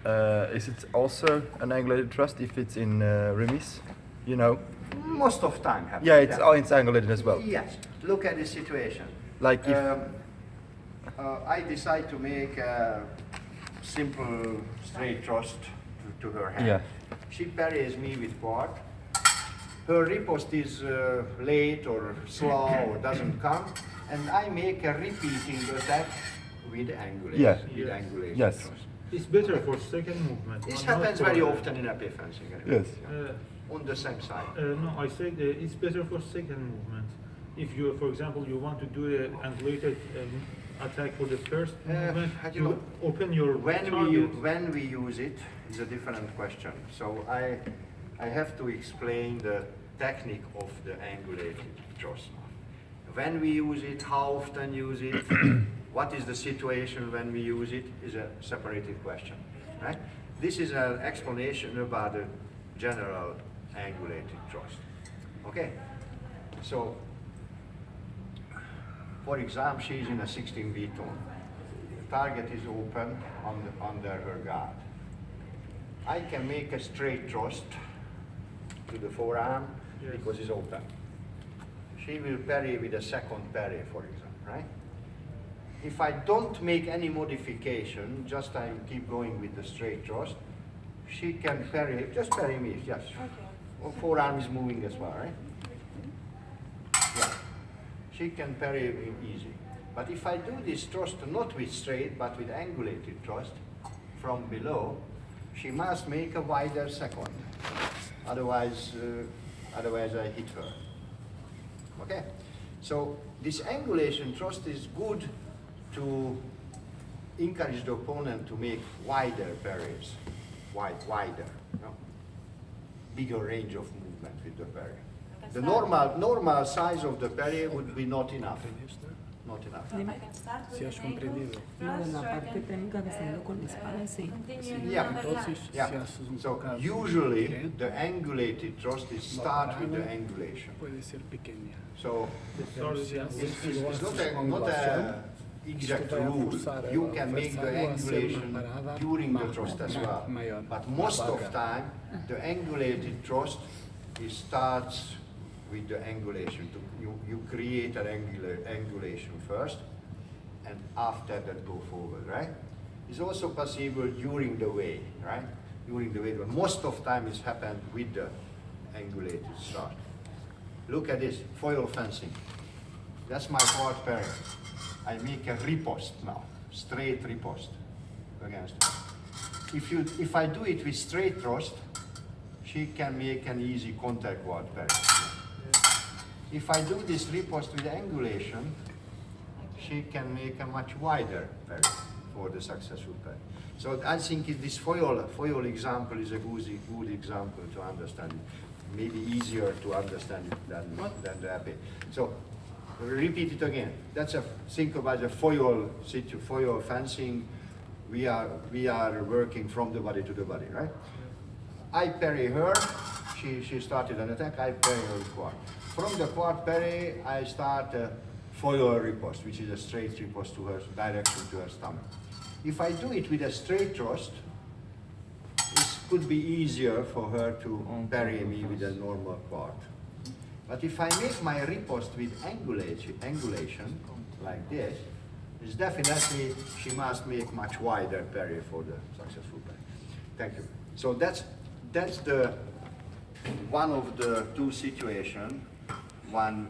Is it also an angulated thrust if it's in remise? You know? Most of time happens. Yeah, it's angulated as well. Yes. Look at the situation. Like if I decide to make a simple straight thrust to her hand. Yeah. She parries me with quad. Her riposte is late or slow or doesn't come, and I make a repeating attack with angulation. Yeah. With angulation Yes. thrust. It's better for second movement. This not happens for, very often in AP fencing. Anyway. Yes. On the same side. No, I said it's better for second movement. If you, for example, you want to do an angulated attack for the first movement, you know, open your when we use it is a different question. So I have to explain the technique of the angulated thrust. When we use it, how often use it, what is the situation when we use it is a separated question, right? This is an explanation about the general angulated thrust. Okay, so for example, she is in a 16V tone. The target is open under her guard. I can make a straight thrust to the forearm because it's open. She will parry with a second parry, for example, right? If I don't make any modification, just I keep going with the straight thrust, she can parry, just parry me, yes. Okay. Forearm is moving as well, right? Yeah. She can parry me easy. But if I do this thrust not with straight, but with angulated thrust from below, she must make a wider second. Otherwise I hit her. Okay? So this angulation thrust is good to encourage the opponent to make wider parries, wider, bigger range of movement with the parry. The normal size of the parry would be not enough. Not enough. I can start with Si has an angle comprendido. first, La so I parte can, técnica que está dando con la espada, sí. continue Yeah. another Entonces, line. Yeah. si haces un So tocado usually directo, the angulated thrust is start with the angulation. puede ser pequeña. So Pero si haces, it's si lo not haces con not angulación, a exact esto va a rule. forzar You al can make the adversario a hacer una angulation parada during the más- thrust as más- well. mayor, But más most of larga. time, the angulated thrust it starts with the angulation. You create an angulation first, and after that go forward, right? It's also possible during the way, right? During the way, but most of time it's happened with the angulated start. Look at this, foil fencing. That's my quad parry. I make a riposte now, straight riposte against her. If I do it with straight thrust, she can make an easy counter quad parry. If I do this riposte with angulation, she can make a much wider parry for the successful parry. So I think this foil example is a good example to understand it. Maybe easier to understand it than the AP. So repeat it again. Think about the foil fencing. We are working from the body to the body, right? I parry her. She started an attack. I parry her with quad. From the quad parry, I start a foil riposte, which is a straight riposte to her direction to her stomach. If I do it with a straight thrust, it could be easier for her to parry me with a normal quad. But if I make my riposte with angulation like this, it's definitely she must make much wider parry for the successful parry. Thank you. So that's the one of the two situations. One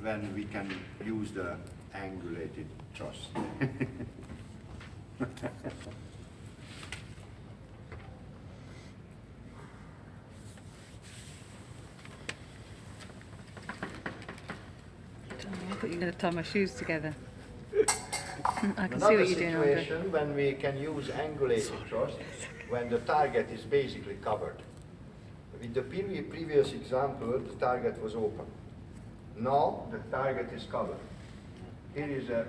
when we can use the angulated thrust. I thought you were going to tie my shoes together. I can see Another what you're doing, Andre. situation when we can use angulated thrust, when the target is basically covered. With the previous example, the target was open. Now the target is covered. Here is a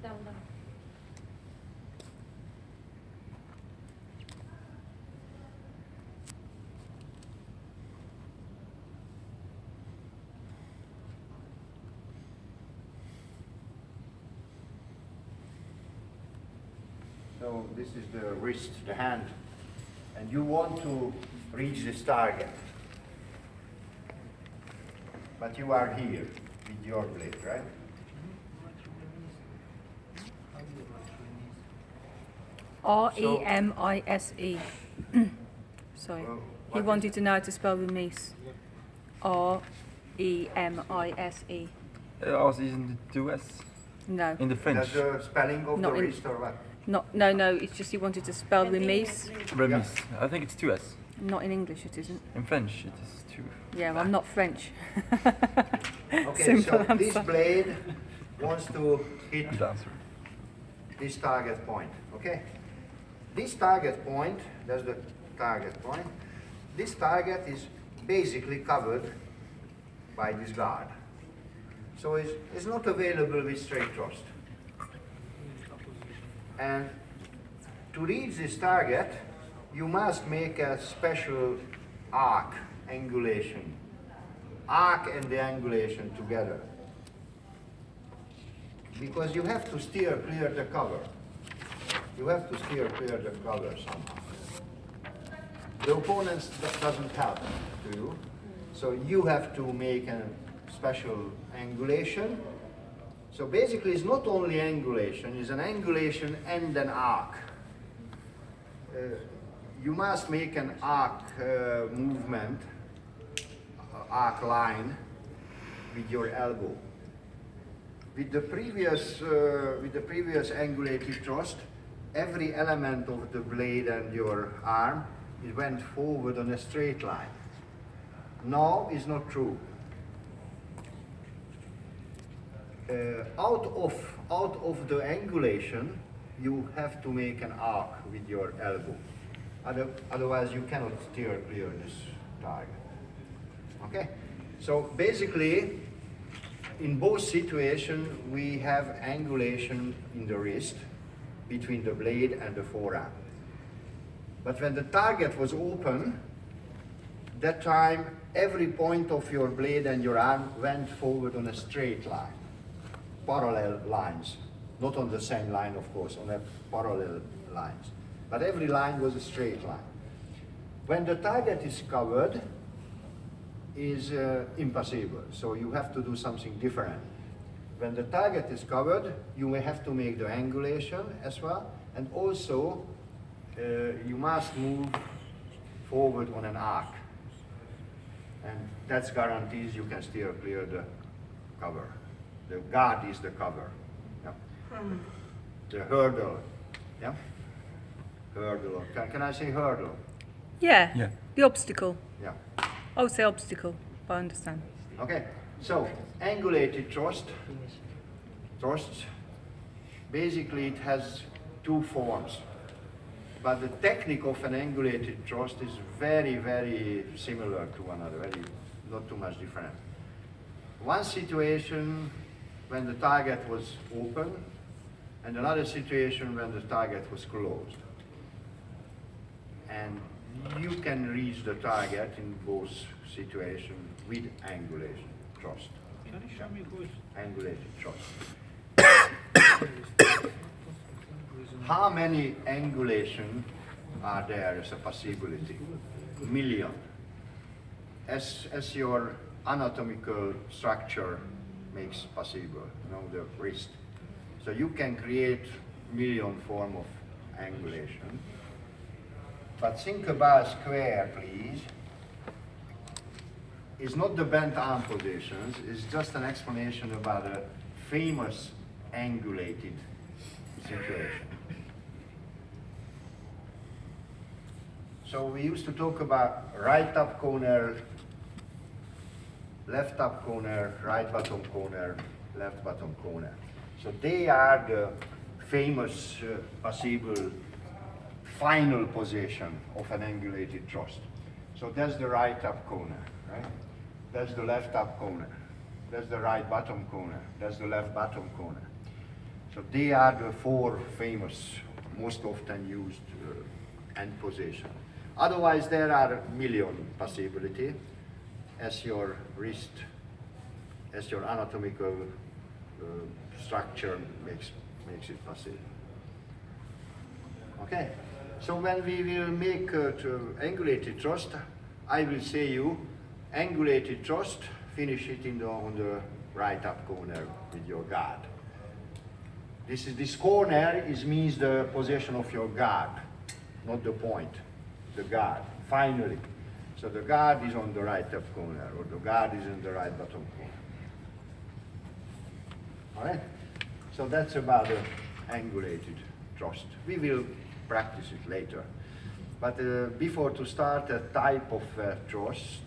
Down, down. So this is the wrist, the hand, and you want to reach this target. But you are here with your blade, right? R-E-M-I-S-E. Sorry. Well, He what wanted to know how to spell remise. R-E-M-I-S-E. Also isn't it 2S? No. In the French. That's the spelling of Not the in- wrist or what? No, it's just he wanted to spell remise. Remis. I think it's 2S. Not in English, it isn't. In French it is 2. Yeah, well, I'm not French. Okay, Simple so this answer. blade wants to hit Good answer. this target point, okay? This target point, that's the target point. This target is basically covered by this guard. So it's not available with straight thrust. And to reach this target, you must make a special arc, angulation. Arc and the angulation together. Because you have to steer clear the cover. You have to steer clear the cover somehow. The opponent doesn't help to you. So you have to make a special angulation. So basically it's not only angulation, it's an angulation and an arc. You must make an arc movement, arc line with your elbow. With the previous angulated thrust, every element of the blade and your arm, it went forward on a straight line. Now is not true. Out of the angulation, you have to make an arc with your elbow. Otherwise, you cannot steer clear this target. Okay? So basically, in both situations, we have angulation in the wrist between the blade and the forearm. But when the target was open, that time every point of your blade and your arm went forward on a straight line, parallel lines. Not on the same line, of course, on a parallel lines. But every line was a straight line. When the target is covered, is impossible. So you have to do something different. When the target is covered, you may have to make the angulation as well, and also you must move forward on an arc. And that guarantees you can steer clear the cover. The guard is the cover. Yeah. The hurdle. Yeah? Hurdle. Can I say hurdle? Yeah. Yeah. The obstacle. Yeah. I would say obstacle, but I understand. Okay, so angulated thrust, basically it has two forms, but the technique of an angulated thrust is very, very similar to another, not too much different. One situation when the target was open, and another situation when the target was closed. And you can reach the target in both situations with angulation thrust. Can you show me who's Angulated thrust. How many angulation are there as a possibility? Million. As your anatomical structure makes possible, the wrist. So you can create million form of angulation. But think about square, please. It's not the bent arm positions, it's just an explanation about a famous angulated situation. So we used to talk about right top corner, left top corner, right bottom corner, left bottom corner. So they are the famous possible final position of an angulated thrust. So that's the right top corner, right? That's the left top corner. That's the right bottom corner. That's the left bottom corner. So they are the four famous, most often used end position. Otherwise, there are a million possibility as your wrist, as your anatomical structure makes it possible. Okay, so when we will make to angulated thrust, I will say you angulated thrust, finish it on the right up corner with your guard. This corner means the position of your guard, not the point, the guard, finally. So the guard is on the right up corner, or the guard is in the right bottom corner. All right? So that's about the angulated thrust. We will practice it later. But before to start a type of thrust,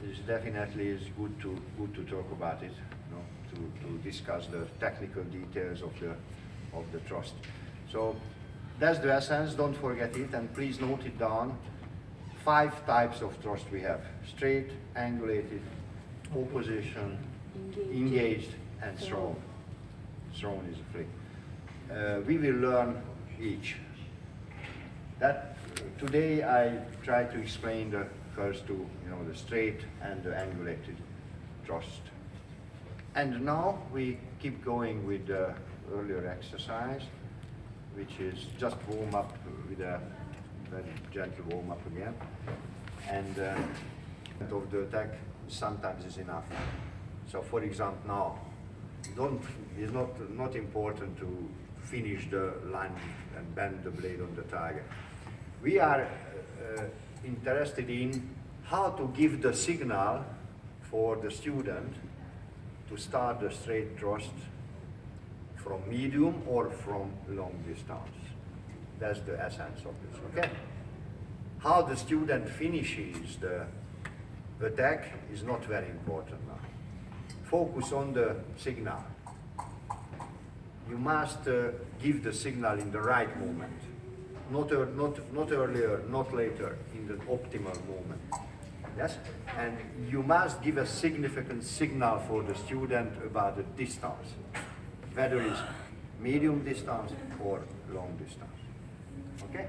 it definitely is good to talk about it, you know, to discuss the technical details of the thrust. So that's the essence. Don't forget it, and please note it down. 5 types of thrust we have: straight, angulated, opposition, engaged, and thrown. Thrown is a flick. We will learn each. That today I try to explain the first two, you know, the straight and the angulated thrust. And now we keep going with the earlier exercise, which is just warm up with a very gentle warm up again. And of the attack sometimes is enough. So for example now, it's not important to finish the lunge and bend the blade on the target. We are interested in how to give the signal for the student to start the straight thrust from medium or from long distance. That's the essence of this, okay? How the student finishes the attack is not very important now. Focus on the signal. You must give the signal in the right moment. Not earlier, not later, in the optimal moment. Yes? And you must give a significant signal for the student about the distance, whether it's medium distance or long distance. Okay?